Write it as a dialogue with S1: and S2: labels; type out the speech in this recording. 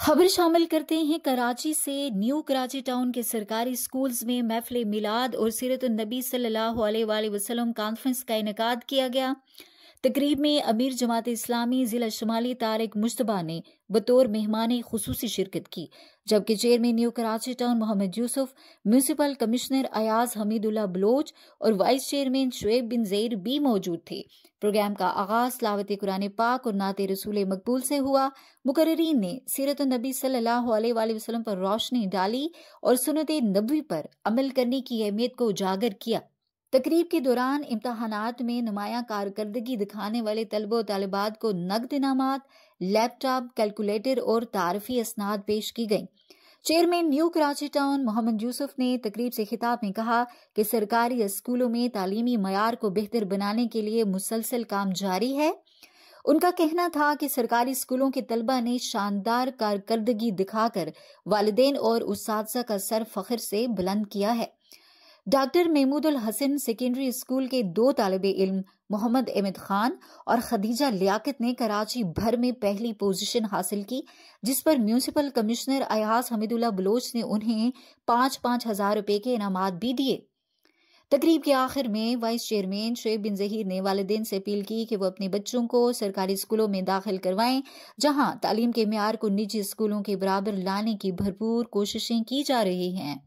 S1: खबर शामिल करते हैं कराची से। न्यू कराची टाउन के सरकारी स्कूल्स में महफिल मिलाद और सीरतुन नबी सल्लल्लाहु अलैहि वसल्लम कॉन्फ्रेंस का इनेकाद किया गया। तकरीब में अमीर जमात इस्लामी जिला शुमाली तारिक मुश्तबा ने बतौर मेहमान खुसूसी शिरकत की, जबकि chairman new Karachi town Mohammad Yusuf, municipal commissioner Ayaz Hamidullah Baloch और वाइस चेयरमैन शुएब बिन ज़ैर भी मौजूद थे। प्रोग्राम का आगाज लावत कुरान पाक और नाते रसूल मकबूल से हुआ। मुकर्रिरीन ने सीरत नबी सल्लल्लाहु अलैहि वसल्लम पर रोशनी डाली और सुन्नत नबवी पर अमल करने की अहमियत को उजागर किया। तकरीब के दौरान इम्तहानात में नुमायां कारकर्दगी दिखाने वाले तलबा तालिबात को नकद इनामात, लैपटॉप, कैलकुलेटर और तारफी असनाद पेश की गई। Chairman new Karachi town Mohammad Yusuf ने तकरीब से खिताब में कहा कि सरकारी स्कूलों में तालीमी मयार को बेहतर बनाने के लिए मुसलसल काम जारी है। उनका कहना था कि सरकारी स्कूलों के तलबा ने शानदार कारकर्दगी दिखाकर वालिदैन और उस्ताज़ा का सर फख्र से बुलंद किया है। Doctor Mahmudul Hasan secondary school के 2 तालिबे इल्म मोहम्मद अहमद खान और खदीजा लियाकत ने कराची भर में पहली पोजीशन हासिल की, जिस पर म्यूनसिपल कमिश्नर अयाज हमीदुल्ला बलोच ने उन्हें 5-5 हजार रुपए के इनामात भी दिए। तकरीब के आखिर में वाइस चेयरमैन शुएब बिन ज़हीर ने वालिदैन से अपील की कि वो अपने बच्चों को सरकारी स्कूलों में दाखिल करवाएं, जहां तालीम के मेयार को निजी स्कूलों के बराबर लाने की भरपूर कोशिशें की जा रही हैं।